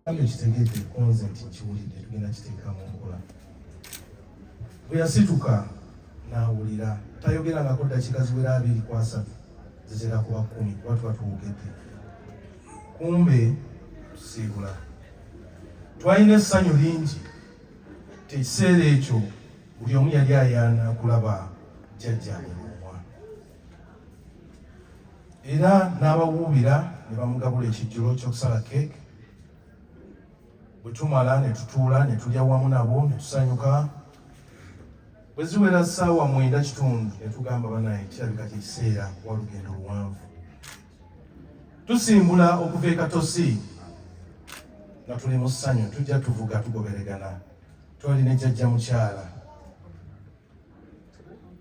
Ambe kitegete concept nkiwulidde tugenda kiteeka mu nkola. Bwe yasituka n'awulira tayogerangako ddakiika ziwera 2 ku 3 zitera kuba 10 kuba tuba tuwugedde. Kumbe tusiibula. Twalina essanyu lingi. Ekiseera ekyo buli omu yali ayaana kulaba jjajja Lwomwa. Era n'abawuubira ne bamugabula ekijjulo ky'okusala keeke. Bwe tumala ne tutuula ne tulya wamu nabo ne tusanyuka. Bwe ziwera ssaawa 9:30 ne tugamba banaye kirabika kiseera wa lugendo luwanvu. Tusimbula okuva e Katosi nga tuli mu ssanyu tujja tuvuga tugoberegana. Twali ne jjajja mukyala.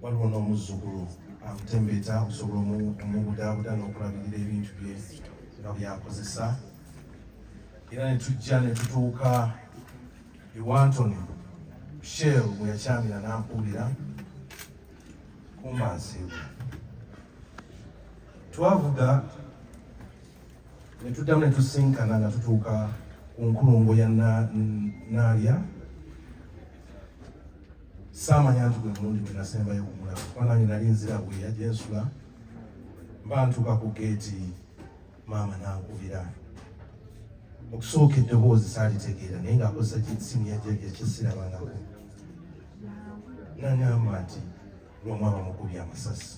Waliwo n'omuzzukulu amutembeeta okusobola omubudaabuda n'okulabirira ebintu bye nga byakozesa. Era ne tujja ne tutuuka eWantoni Shell bwe yakyamira n'ampuulira kumba nsiibula. Twavuga ne tuddamu ne tusinkana nga tutuuka ku nkulungo ya Naalya. Saamanya nti gwe mulundi gwe nasembayo kumulaba kuba nange nali nzira bwe yajja ensula mba ntuuka ku geeti maama n'ankubira. Okusooka eddoboozi saalitegeera naye ng'akozesa ky'essimu yajjajja kyesirabangako. N'aŋŋamba nti Lwomwa bamukubye amasasi.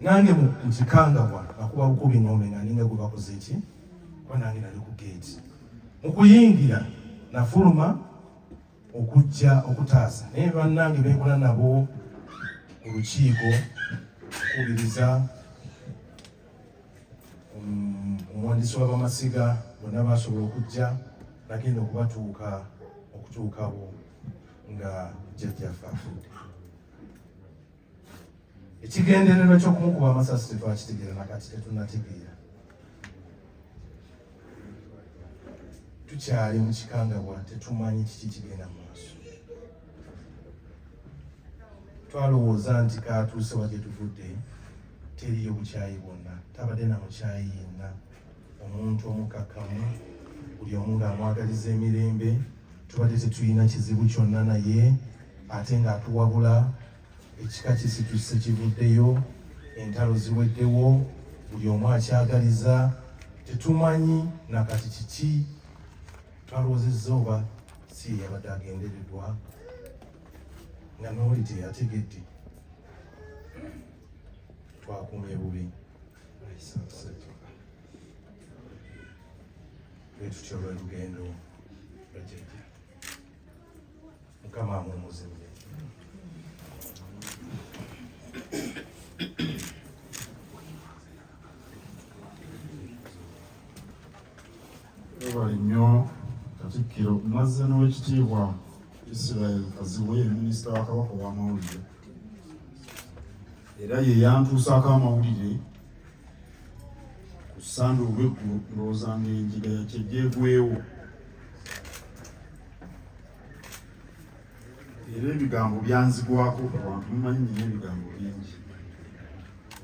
Nange mu kikangabwa akuba bukubi ng'ombe nga ninga gwe bakoze ki kuba nange nali ku geeti. Mu kuyingira nafuluma okujja okutaasa naye bannange benkola nabo ku lukiiko okukubiriza omuwandiisi w'Abamasiga bonna basobola okujja nagenda okutuukawo nga jjajjaffe afudde. Ekigendererwa ky'okumukuba amasasi tetwakitegeera nakati tetunnategeera. Tukyali mu kikangabwa tetumanyi kiki kigenda mu maaso. Twalowooza nti kaatuuse wa gye tuvudde teriyo bukyayi bwonna, tabadde na mukyayi yenna, omuntu omukakkamu, buli omu ng'amwagaliza emirembe. Tubadde tetulina kizibu kyonna naye ate ng'atuwabula ekika kisituse kivuddeyo, entalo ziweddewo, buli omu akyagaliza, tetumanyi nakati kiki. Twalowoozezza oba si yabadde agendereddwa nga n'oli teyategedde. Twakumye bubi. Bwe tutyo lwe lugendo lwajjajja. Mukama amumuzimbe. Ebali nnyo Katikkiro mazze n'owekitiibwa Israel Kaziwe minisita wa Kabaka w'amawulire. Era ye yantuusaako amawulire ku ssande olw'eggulu ndowooza ng'enjiga yakyejjeegwewo. Era ebigambo byanzigwako abantu mumanyi nnyo ebigambo bingi.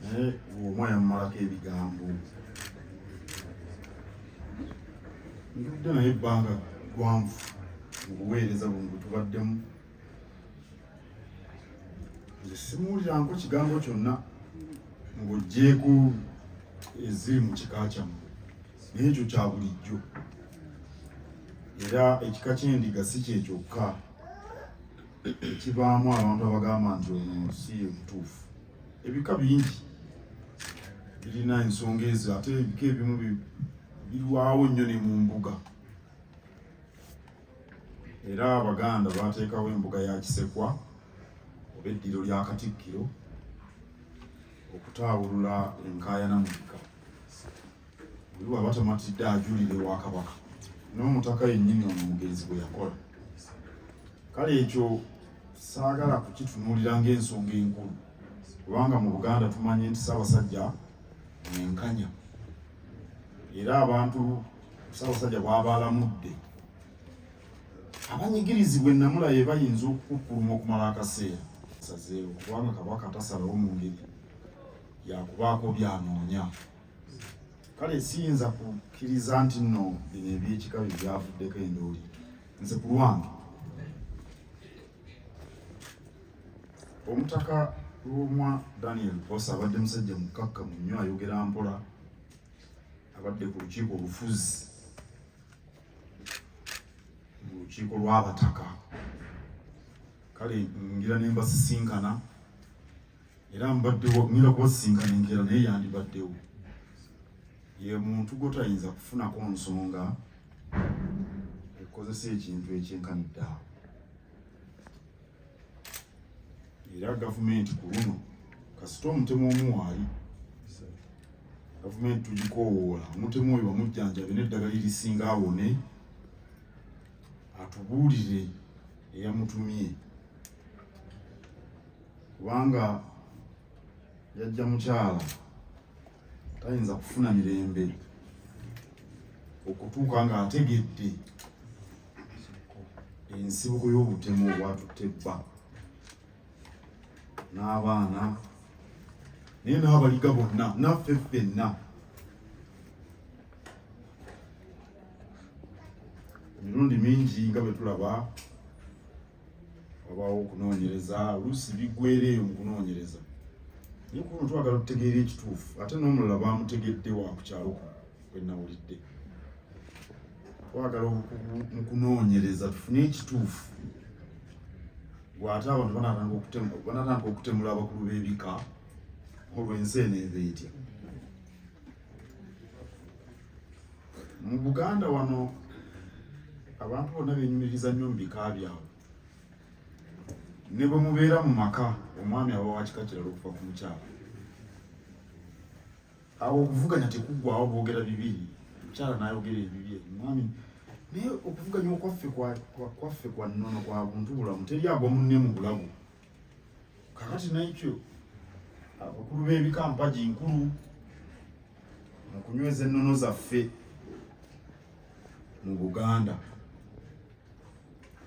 Naye Lwomwa yamumalako ebigambo. Ndudde naye ebbanga ggwanvu mu buweereza buno bwe tubaddemu. Nze simuwuliranko kigambo kyonna ng'oggyeeko eziri mu kika kyammwe. Naye ekyo kya bulijjo. Era ekika ky'endiga si kye kyokka ekibaamu abantu abagamba nti ono si ye mutuufu. Ebika bingi birina ensonga ezo ate ebika ebimu birwawo nnyo ne mu mbuga. Era Abaganda baateekawo embuga ya Kisekwa oba eddiro lya Katikkiro okutaawulula enkaayana mu bika. Buli bw'aba tamatidde ajulire wa Kabaka n'omutaka yennyini ono omugenzi bwe yakola. Kale ekyo saagala kukitunuulira ng'ensonga enkulu kubanga mu Buganda tumanye nti Ssaabasajja mwenkanya. Era abantu Ssaabasajja bw'aba alamudde abanyigirizibwa ennamulaye bayinza okukukkuluma okumala akaseera sazeewo kubanga Kabaka tasalawo mu ngeri yakubaako by'anoonya. kale siyinza kukkiriza nti nno bino ebyekika bye byavuddeko endooli. Nze ku lwange omutaka Lwomwa Daniel Bbosa abadde musajja mukkakkamu nnyo, ayogera mpola, abadde ku lukiiko olufuzi mu lukiiko lw'abataka. Kale ngira ne mbasisinkana era mbaddewo ngira kubasisinkana enkeera naye yandibaddewo. Ye muntu gotayinza kufunako nsonga ekozesa ekintu ekyenkanidde awo. Era gavumenti ku luno kasita omutemu omu waali, gavumenti tugikoowoola, omutemu oyo bamujjanjabe n'eddagala erisinga awone, atubuulire eyamutumye, kubanga yajja mukyala tayinza kufuna mirembe okutuuka ng'ategedde ensibuko y'obutemu obwatutte bba n'abaana naye n'abaliga bonna naffe ffenna. Emirundi mingi nga bwe tulaba wabaawo okunoonyereza, oluusi biggweereeyo mu kunoonyereza, naye kuno twagala tutegeera ekituufu. Ate n'omulala baamutegedde wa ku kyalo kwe nawulidde. Twagala mu kunoonyereza tufune ekituufu. Bw'ate abantu banatandika okutemula abakulu b'ebika olw'ensi eno eva etya. Mu Buganda wano abantu bonna beenyumiriza nnyo mu bika byabwe. Ne bwe mubeera mu maka, omwami aba wa kika kirala okuva ku mukyala. Awo okuvuganya tekuggwaawo boogera bibiri, omukyala n'ayogera ebibye, omwami naye okuvuganya okwaffe kwa nnono kwa buntu bulamu, teri agwa munne mu bulago. Kakati nakyo abakulu b'ebika mpagi nkulu mu kunyweza ennono zaffe mu Buganda.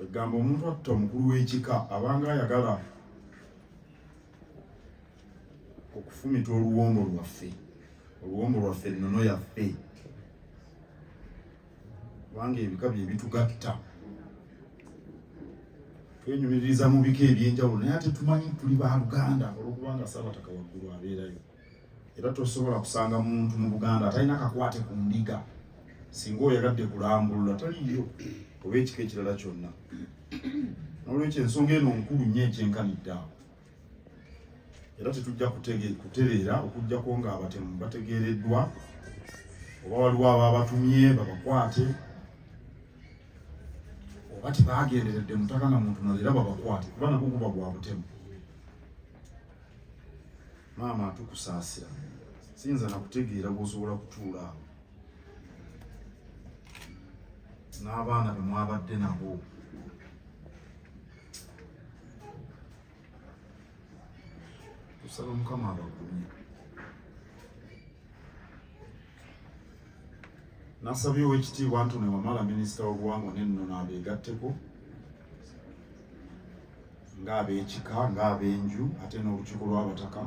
Egamba omuntu atta omukulu w'ekika abanga ayagala okufumita oluwombo lwaffe ennono yaffe, kubanga ebika bye bitugatta. Twenyumiririza mu bika ebyenjawulo naye ate tumanyi tuli ba Luganda olwokubanga Ssaabataka waggulu abeerayo. Era tosobola kusanga muntu mu Buganda atalina kakwate ku ndiga singa oyagadde kulambulula taliyo oba ekika ekirala kyonna. N'olwekyo ensonga eno nkulu nnyo ekyenkanidde awo. Era tetujja kutereera okuggyako ng'abatemu bategeereddwa, oba waliwo abaabatumye babakwate, oba tebaagenderedde mutaka na muntu nalwo era babakwate, kuba nagwo guba gwa butemu. Maama atukusaasira, siyinza na kutegeera bw'osobola kutuula awo n'abaana be mwabadde nabo. Tusaba Mukama abagumye. Nasabye Oweekitiibwa Anthony Wamala, minisita w'obuwangwa n'ennono, abeegatteko ng'ab'ekika ng'ab'enju ate n'olukiiko lw'abataka.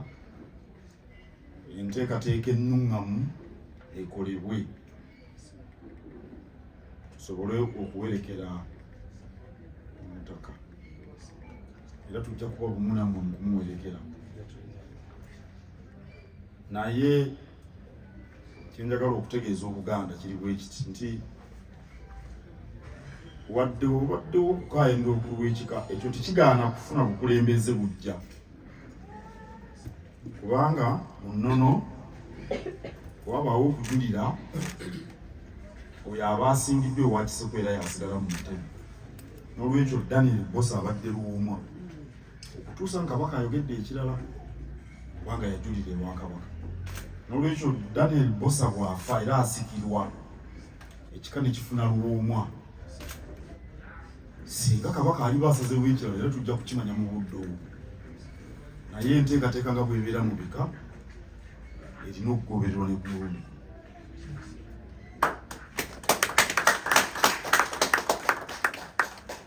Enteekateeka ennungamu ekolebwe tusobole okuwerekera omutaka, era tujja kuba bumu nammwe mu kumuwerekera. Naye kyenjagala okutegeeza Obuganda kiri bwe kiti nti wadde obaddewo okukaayenda obukulu bw'ekika, ekyo tekigaana kufuna bukulembeze bujja, kubanga mu nnono wabaawo okujulira oyo aba asingiddwa ewa Kiseko era yasigala mu ntebe. N'olwekyo Daniel Bbosa abadde Lwomwa okutuusa nga Kabaka ayogedde ekirala, kubanga yajulira ewa Kabaka. N'olwekyo Daniel Bbosa bw'afa era asikirwa, ekika ne kifuna Lwomwa. Singa Kabaka aliba asazeewo ekirala era tujja kukimanya mu budde obwo, naye enteekateeka nga bw'ebeera mu bika erina okugobererwa ne bulungi.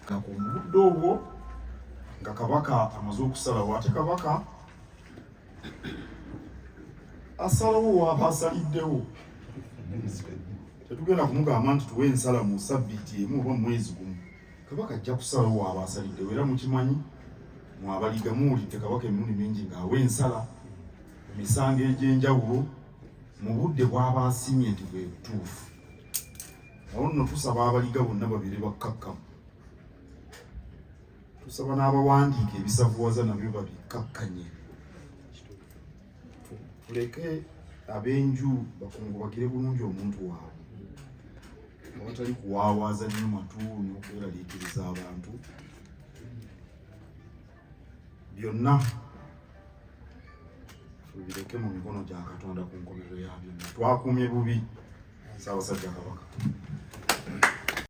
Nga ku budde obwo nga Kabaka amaze okusalawo, ate Kabaka asalawo waaba asaliddewo tetugenda kumugamba nti tuwe ensala mu sabbiiti emu oba mwezi gumu. Kabaka ajja kusalawo waaba asaliddewo, era mukimanyi mwabaliga muwulidde Kabaka emirundi mingi ng'awa ensala mu misango egy'enjawulo mu budde bw'aba asiimye nti bwe butuufu. Awo nno tusaba abaliga bonna babeere bakkakkamu. Tusaba n'abawandiika ebisavuwaza nabyo babikkakkanye. Tuleke ab'enju bakungubagire bulungi omuntu waabwe, abatali kuwaawaaza nnyo matu n'okweraliikiriza abantu. Byonna tubireke mu mikono gya Katonda ku nkomerero ya byonna. Twakuumye bubi Ssaabasajja Kabaka.